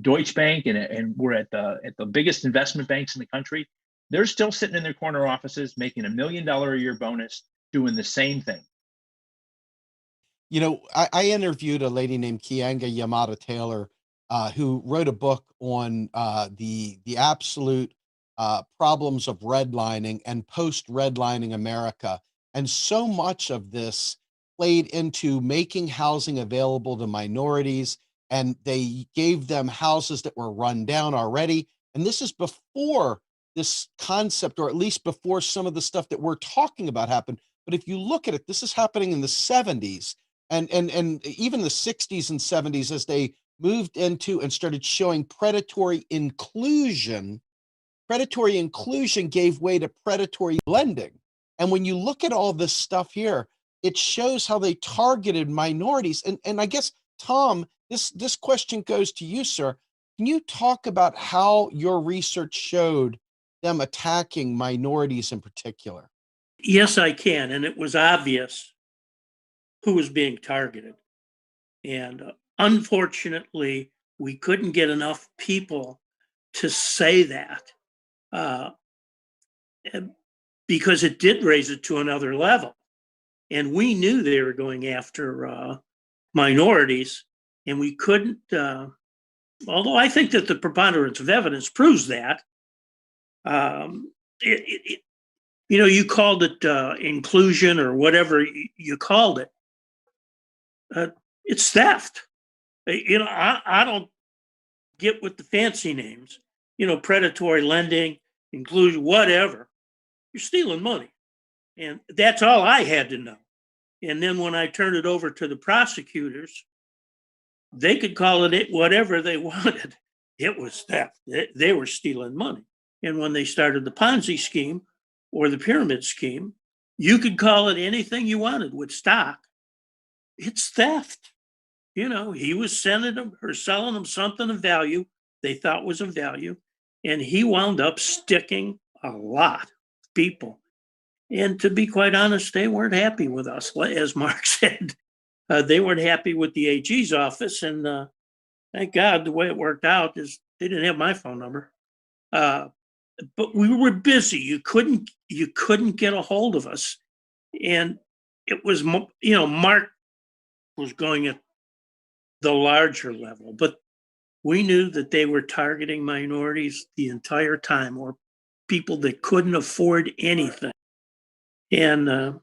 Deutsche Bank and were at the biggest investment banks in the country, they're still sitting in their corner offices making $1 million a year bonus, doing the same thing. I interviewed a lady named Kianga Yamada Taylor, who wrote a book on the absolute problems of redlining and post-redlining America. And so much of this played into making housing available to minorities, and they gave them houses that were run down already. And this is before this concept, or at least before some of the stuff that we're talking about happened. But if you look at it, this is happening in the 70s and even the 60s and 70s as they moved into and started showing predatory inclusion. Predatory inclusion gave way to predatory lending. And when you look at all this stuff here, it shows how they targeted minorities. And I guess, Tom, this question goes to you, sir. Can you talk about how your research showed them attacking minorities in particular? Yes, I can. And it was obvious who was being targeted. And unfortunately, we couldn't get enough people to say that because it did raise it to another level. And we knew they were going after minorities, and we couldn't, although I think that the preponderance of evidence proves that. You called it inclusion or whatever you called it. It's theft. I don't get with the fancy names, predatory lending, inclusion, whatever. You're stealing money. And that's all I had to know. And then when I turned it over to the prosecutors, they could call it whatever they wanted. It was theft. They were stealing money. And when they started the Ponzi scheme or the pyramid scheme, you could call it anything you wanted with stock. It's theft. He was sending them or selling them something of value they thought was of value. And he wound up sticking a lot of people. And to be quite honest, they weren't happy with us, as Mark said. They weren't happy with the AG's office. And thank God the way it worked out is they didn't have my phone number. But we were busy. You couldn't get a hold of us. And it was, Mark was going at the larger level. But we knew that they were targeting minorities the entire time, or people that couldn't afford anything. And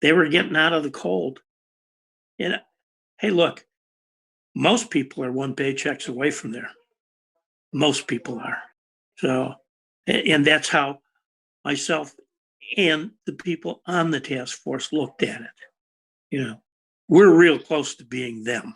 they were getting out of the cold. And hey, look, most people are one paychecks away from there. Most people are. So, and that's how myself and the people on the task force looked at it. We're real close to being them.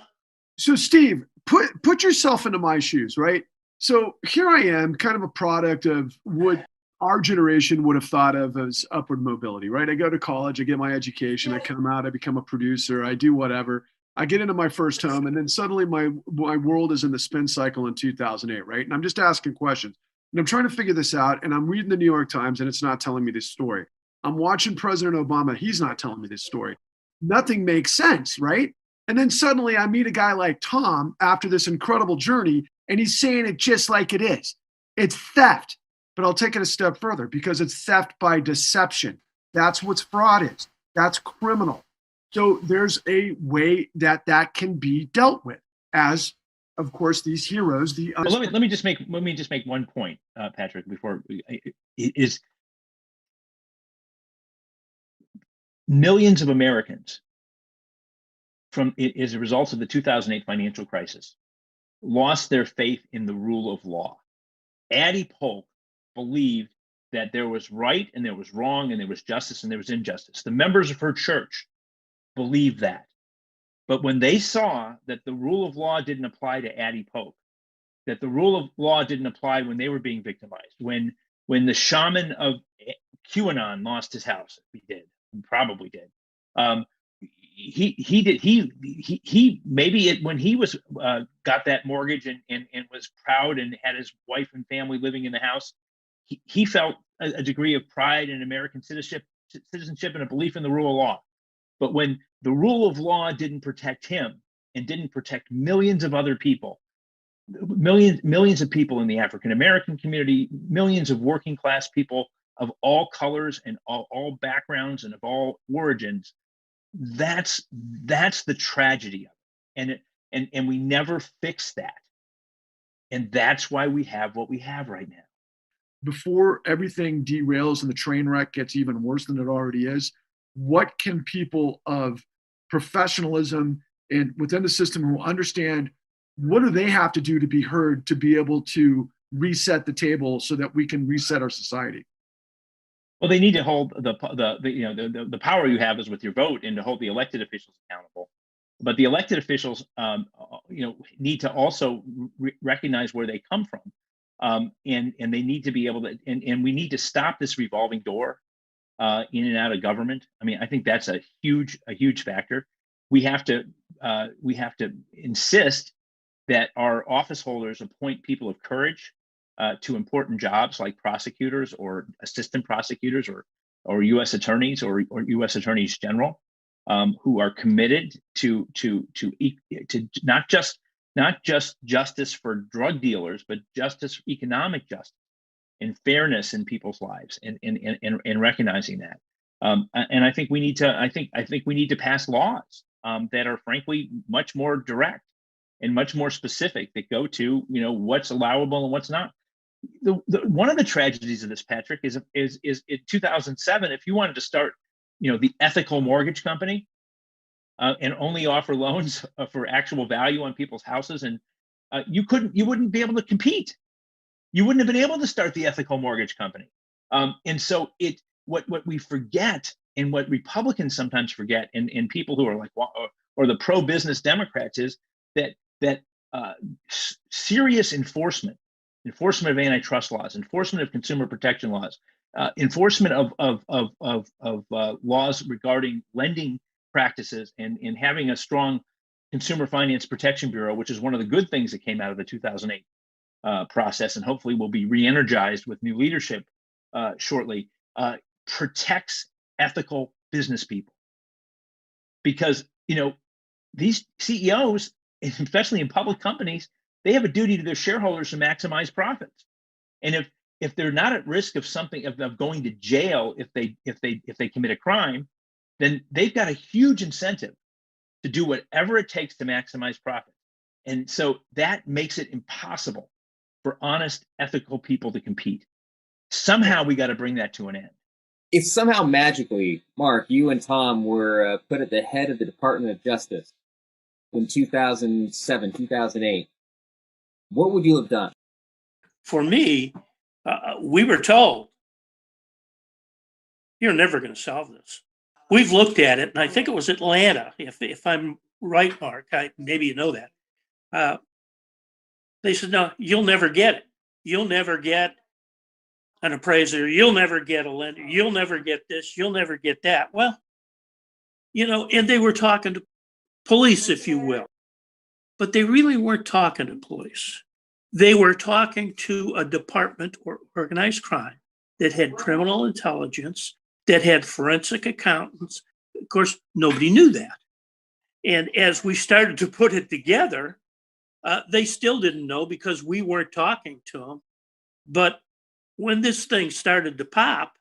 So Steve, put yourself into my shoes, right? So here I am, kind of a product of what our generation would have thought of as upward mobility, right? I go to college, I get my education, I come out, I become a producer, I do whatever. I get into my first home, and then suddenly my world is in the spin cycle in 2008, right? And I'm just asking questions. And I'm trying to figure this out, and I'm reading the New York Times, and it's not telling me this story. I'm watching President Obama, he's not telling me this story. Nothing makes sense, right? And then suddenly I meet a guy like Tom after this incredible journey, and he's saying it just like it is. It's theft. But I'll take it a step further, because it's theft by deception. That's what fraud is. That's criminal. So there's a way that can be dealt with, as, of course, these heroes. Well, let me just make one point, Patrick, before is millions of Americans, as a result of the 2008 financial crisis, lost their faith in the rule of law. Addie Polk believed that there was right and there was wrong and there was justice and there was injustice. The members of her church believed that. But when they saw that the rule of law didn't apply to Addie Polk, that the rule of law didn't apply when they were being victimized, when the shaman of QAnon lost his house, he probably did. He maybe when he was got that mortgage and was proud and had his wife and family living in the house, he felt a degree of pride in American citizenship and a belief in the rule of law. But when the rule of law didn't protect him and didn't protect millions of other people, millions of people in the African American community, millions of working class people of all colors and all backgrounds and of all origins, that's the tragedy of it. And we never fix that. And that's why we have what we have right now. Before everything derails and the train wreck gets even worse than it already is, what can people of professionalism and within the system who understand, what do they have to do to be heard, to be able to reset the table so that we can reset our society? Well, they need to hold the power you have is with your vote, and to hold the elected officials accountable. But the elected officials, need to also recognize where they come from, and they need to be able to, and we need to stop this revolving door in and out of government. I mean, I think that's a huge factor. We have to insist that our office holders appoint people of courage to important jobs like prosecutors or assistant prosecutors or U.S. attorneys or U.S. attorneys general, who are committed to not just justice for drug dealers, but economic justice and fairness in people's lives, and recognizing that. And I think we need to pass laws that are frankly much more direct and much more specific, that go to what's allowable and what's not. One of the tragedies of this, Patrick, is in 2007, if you wanted to start the ethical mortgage company and only offer loans for actual value on people's houses, and you wouldn't be able to compete. You wouldn't have been able to start the ethical mortgage company. And so what we forget, and what Republicans sometimes forget, and people who are like, or the pro-business Democrats, is that serious enforcement of antitrust laws, enforcement of consumer protection laws, enforcement of laws regarding lending practices, and having a strong Consumer Finance Protection Bureau, which is one of the good things that came out of the 2008 process, and hopefully will be re-energized with new leadership shortly, protects ethical business people. Because these CEOs, especially in public companies, they have a duty to their shareholders to maximize profits. And if they're not at risk of going to jail if they commit a crime, then they've got a huge incentive to do whatever it takes to maximize profit. And so that makes it impossible for honest, ethical people to compete. Somehow we got to bring that to an end. If somehow magically, Mark, you and Tom were put at the head of the Department of Justice in 2007, 2008, what would you have done? For me, we were told, you're never going to solve this. We've looked at it, and I think it was Atlanta, if I'm right, Mark, maybe you know that. They said, no, you'll never get it. You'll never get an appraiser. You'll never get a lender. You'll never get this. You'll never get that. Well, and they were talking to police, if you will, but they really weren't talking to police. They were talking to a department or organized crime that had criminal intelligence, that had forensic accountants. Of course, nobody knew that. And as we started to put it together, they still didn't know because we weren't talking to them. But when this thing started to pop,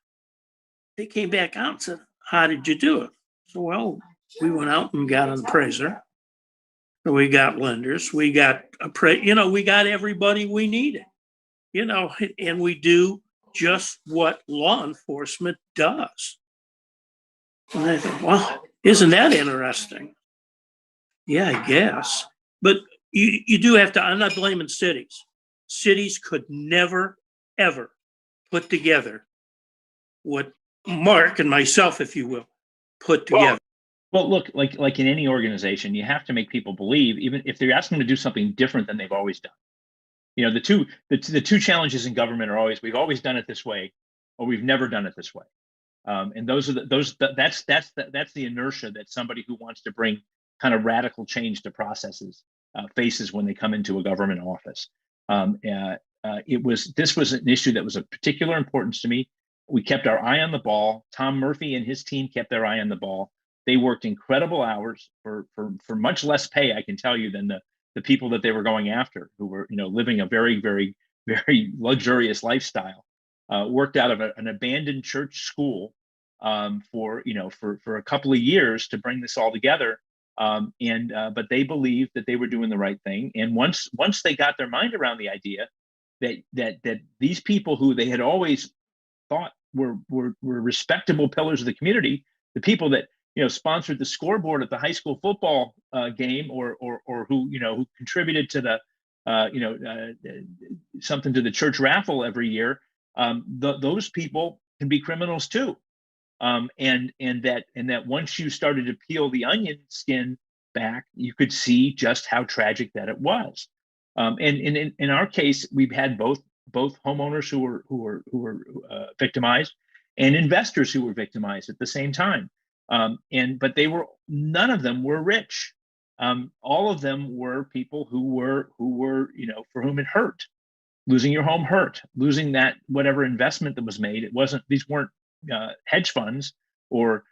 they came back out and said, how did you do it? So, well, we went out and got an appraiser. We got lenders. We got we got everybody we needed, and we do just what law enforcement does. And I thought, well, isn't that interesting? Yeah, I guess. But you do have to, I'm not blaming cities. Cities could never, ever put together what Mark and myself, if you will, put together. Well, look, like in any organization, you have to make people believe, even if they're asking them to do something different than they've always done. The two challenges in government are always, we've always done it this way, or we've never done it this way. And that's the inertia that somebody who wants to bring kind of radical change to processes faces when they come into a government office. This was an issue that was of particular importance to me. We kept our eye on the ball. Tom Murphy and his team kept their eye on the ball. They worked incredible hours for much less pay, I can tell you, than the people that they were going after, who were living a very, very, very luxurious lifestyle. Worked out of an abandoned church school for a couple of years to bring this all together. But they believed that they were doing the right thing. And once they got their mind around the idea that these people who they had always thought were respectable pillars of the community, the people that sponsored the scoreboard at the high school football game, or who contributed to the something to the church raffle every year, those people can be criminals too. And that once you started to peel the onion skin back, you could see just how tragic that it was. And in our case, we've had both homeowners who were victimized, and investors who were victimized at the same time. But none of them were rich. All of them were people who were for whom it hurt. Losing your home hurt. Losing that whatever investment that was made. These weren't hedge funds or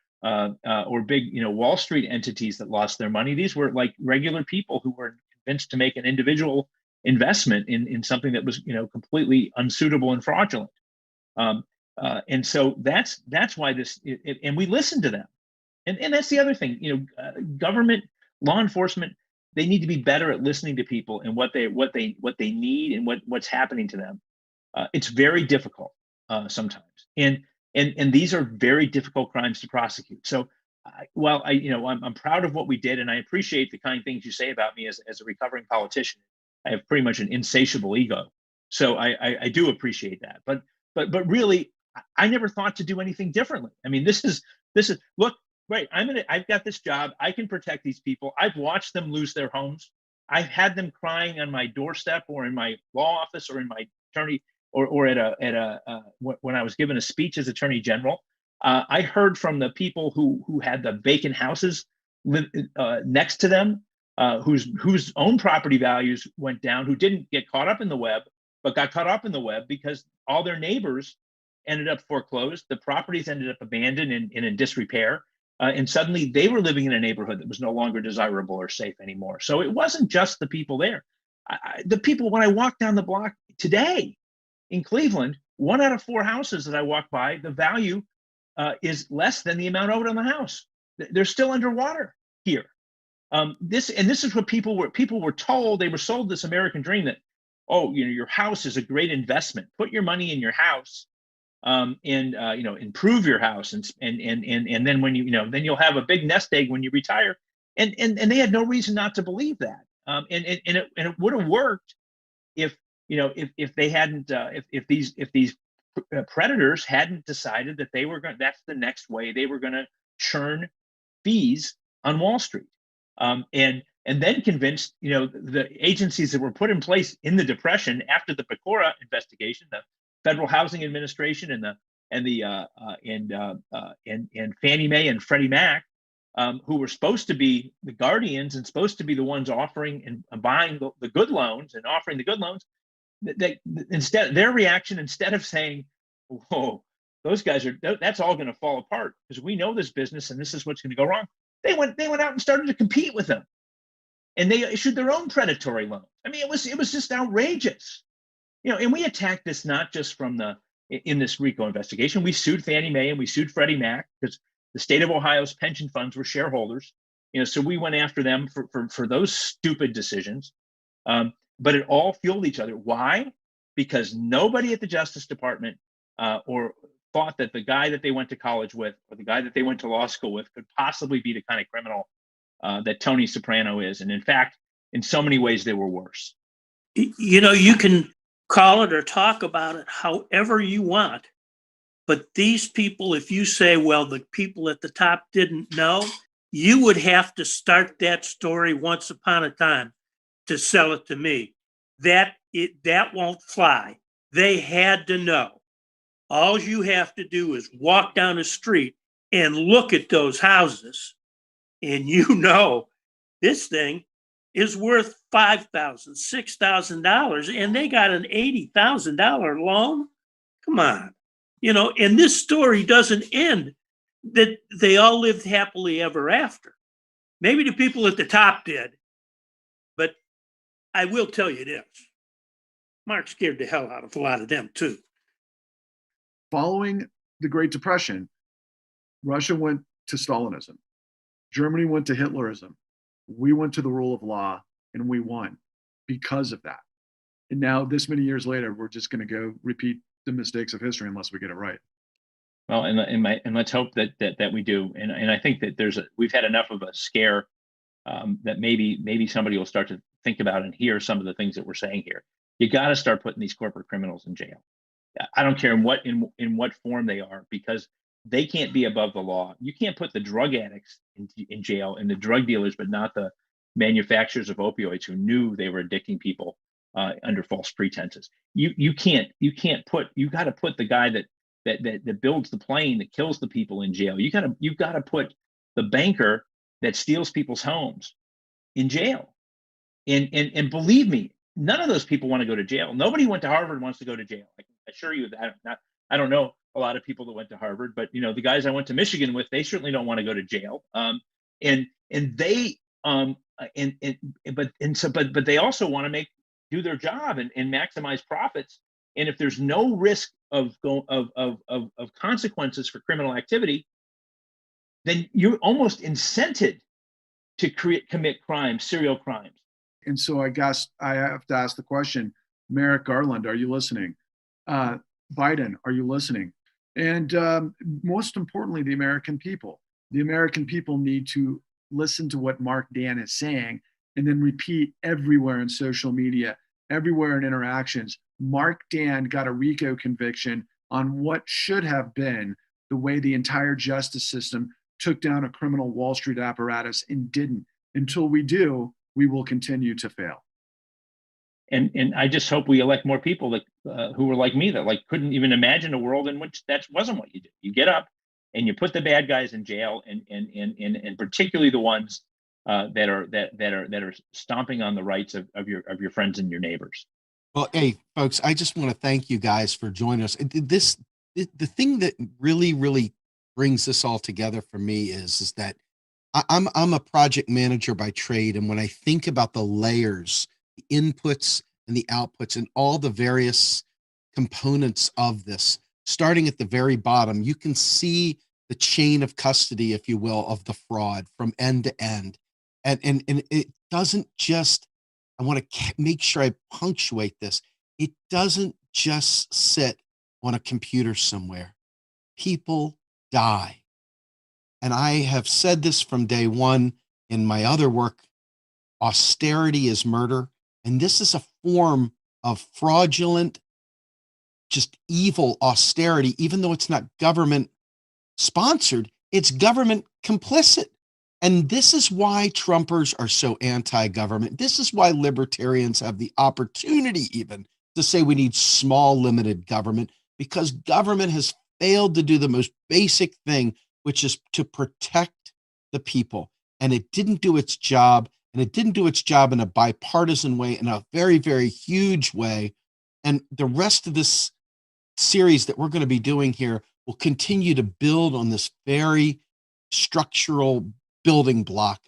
big Wall Street entities that lost their money. These were like regular people who were convinced to make an individual investment in something that was completely unsuitable and fraudulent. And so that's why and we listened to them. And that's the other thing, government, law enforcement, they need to be better at listening to people and what they need and what's happening to them. It's very difficult sometimes, and these are very difficult crimes to prosecute. So I'm proud of what we did, and I appreciate the kind things you say about me as a recovering politician. I have pretty much an insatiable ego, so I do appreciate that. But really, I never thought to do anything differently. I mean, this is look. Right, I've got this job. I can protect these people. I've watched them lose their homes. I've had them crying on my doorstep, or in my law office, or in my attorney, or when I was given a speech as Attorney General. I heard from the people who had the vacant houses next to them, whose own property values went down, who didn't get caught up in the web, but got caught up in the web because all their neighbors ended up foreclosed. The properties ended up abandoned and in disrepair. And suddenly they were living in a neighborhood that was no longer desirable or safe anymore. So it wasn't just the people there. The people, when I walk down the block today in Cleveland, 1 out of 4 houses that I walk by, the value is less than the amount owed on the house. They're still underwater here. This is what people were told. They were sold this American dream that, oh, your house is a great investment. Put your money in your house, and improve your house, and then when then you'll have a big nest egg when you retire. And they had no reason not to believe that. And it would have worked if they hadn't if these predators hadn't decided that that's the next way they were going to churn fees on Wall Street, and then convinced the agencies that were put in place in the Depression after the Pecora investigation, the Federal Housing Administration and Fannie Mae and Freddie Mac, who were supposed to be the guardians and supposed to be the ones offering and buying the good loans and offering the good loans. Instead, their reaction, instead of saying, "Whoa, those guys that's all going to fall apart because we know this business and this is what's going to go wrong," they went out and started to compete with them, and they issued their own predatory loans. I mean, it was just outrageous, And we attacked this not just in this RICO investigation. We sued Fannie Mae and we sued Freddie Mac because the state of Ohio's pension funds were shareholders, so we went after them for those stupid decisions. But it all fueled each other. Why? Because nobody at the Justice Department or thought that the guy that they went to college with or the guy that they went to law school with could possibly be the kind of criminal that Tony Soprano is. And in fact, in so many ways, they were worse. You can call it or talk about it however you want. But these people, if you say, well, the people at the top didn't know, you would have to start that story once upon a time to sell it to me. That won't fly. They had to know. All you have to do is walk down the street and look at those houses, and this thing is worth $5,000, $6,000, and they got an $80,000 loan. Come on, and this story doesn't end that they all lived happily ever after. Maybe the people at the top did, but I will tell you this. Mark scared the hell out of a lot of them too. Following the Great Depression, Russia went to Stalinism. Germany went to Hitlerism. We went to the rule of law, and we won because of that. And now, this many years later, we're just going to go repeat the mistakes of history unless we get it right. Well, and let's hope that we do. And I think that we've had enough of a scare that maybe somebody will start to think about and hear some of the things that we're saying here. You got to start putting these corporate criminals in jail. I don't care in what form they are, because they can't be above the law. You can't put the drug addicts in jail and the drug dealers, but not the manufacturers of opioids who knew they were addicting people under false pretenses. You got to put the guy that builds the plane that kills the people in jail. You've got to put the banker that steals people's homes in jail. And believe me, none of those people want to go to jail. Nobody went to Harvard wants to go to jail. I can assure you that. I don't know a lot of people that went to Harvard, but the guys I went to Michigan with, they certainly don't want to go to jail. But they also want to do their job and maximize profits. And if there's no risk of consequences for criminal activity, then you're almost incented to commit crimes, serial crimes. And so I guess I have to ask the question, Merrick Garland, are you listening? Biden, are you listening? And most importantly, the American people. The American people need to listen to what Mark Dan is saying and then repeat everywhere in social media, everywhere in interactions. Mark Dan got a RICO conviction on what should have been the way the entire justice system took down a criminal Wall Street apparatus and didn't. Until we do, we will continue to fail. And I just hope we elect more people that who were like me, that couldn't even imagine a world in which that wasn't what you do. You get up and you put the bad guys in jail, and particularly the ones that are stomping on the rights of your friends and your neighbors. Well, hey, folks, I just want to thank you guys for joining us. The thing that really brings this all together for me is that I'm a project manager by trade, and when I think about the layers, the inputs and the outputs, and all the various components of this, starting at the very bottom, you can see the chain of custody, if you will, of the fraud from end to end. And it doesn't just, I want to make sure I punctuate this. It doesn't just sit on a computer somewhere. People die. And I have said this from day one in my other work. Austerity is murder. And this is a form of fraudulent, just evil austerity, even though it's not government sponsored, it's government complicit. And this is why Trumpers are so anti-government. This is why libertarians have the opportunity even to say we need small, limited government, because government has failed to do the most basic thing, which is to protect the people. And it didn't do its job. And it didn't do its job in a bipartisan way, in a very, very huge way. And the rest of this series that we're going to be doing here will continue to build on this very structural building block.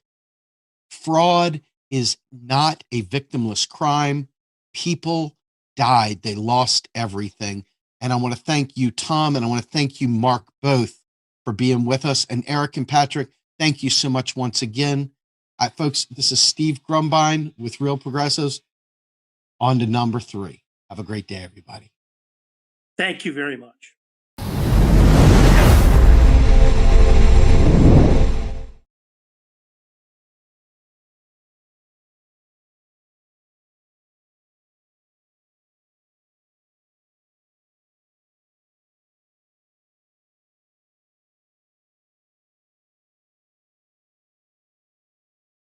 Fraud is not a victimless crime. People died. They lost everything. And I want to thank you, Tom, and I want to thank you, Mark, both for being with us. And Eric and Patrick, thank you so much once again. Folks, this is Steve Grumbine with Real Progressives. On to number 3. Have a great day, everybody. Thank you very much.